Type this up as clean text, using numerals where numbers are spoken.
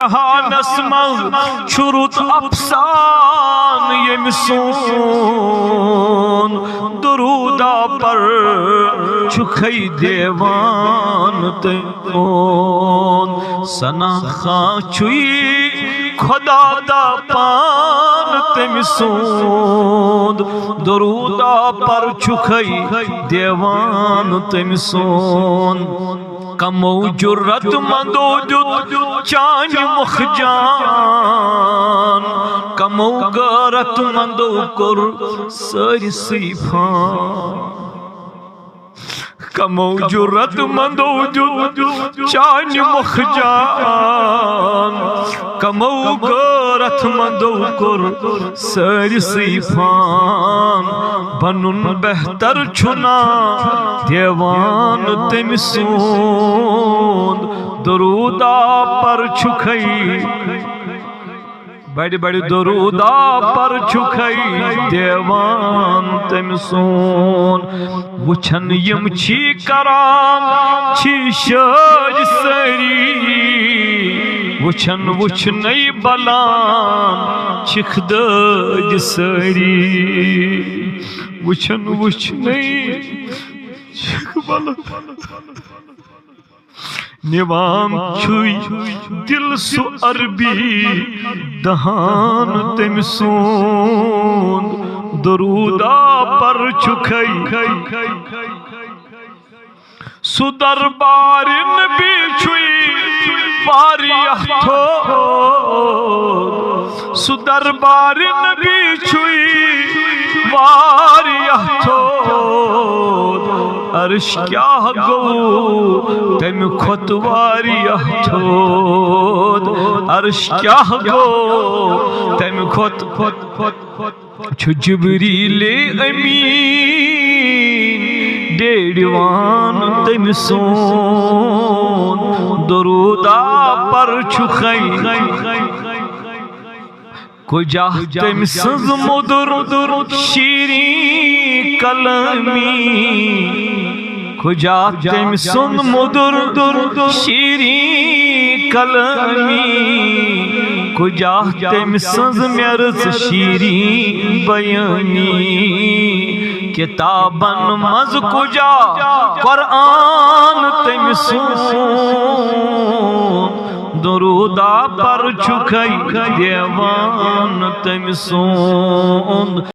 जहानस मं छुरुत अफसान यम सोन दुरूदा पर चुखई देवान तोन सना खा छुई खुदा दा पान तम सोन दुरूदा पर चुखई देवान तम सोन कमो जुर्रत मंदो चान मुखजान कमो गरत मंदो कुर सरी सिफान कमो जुर्रत मंदो चान मुखजान कमो गरत मंदो कुर सरी सिफान बनुन बेहतर छुना देवान तम सोन दुरूदा पर छुखई बड़ी बड़ी दुरूदा पर छुखई देवान तम सोन वुछन यम छी करान छी शज सरी वुछन वुछनई बलान छिखदज सरी वुछन वुछनई छिख बलान निवान छुई दिल सु अरबी दहान तम सोन दुरूदा पर छुखई सुदरबारिन भी छुई वारियह थो सुदरबारिन भी छुई वारियह थो अर्श क्या गो तम खुद वारियह थोद अर्श क्या गो तम खुद छु जिब्रील अमीन डेडवान तम सोन दुरूदा पर छुखई कुजा तम सज मुदुर शीरी कलमी खुजा तम सुन मुदुर शीरी कलमी खुजा तम सज मेरस शीरी बयानी किताबन मज खुजा कुरान तम सोन दुरूदा पर छुखई देवान तम सोन।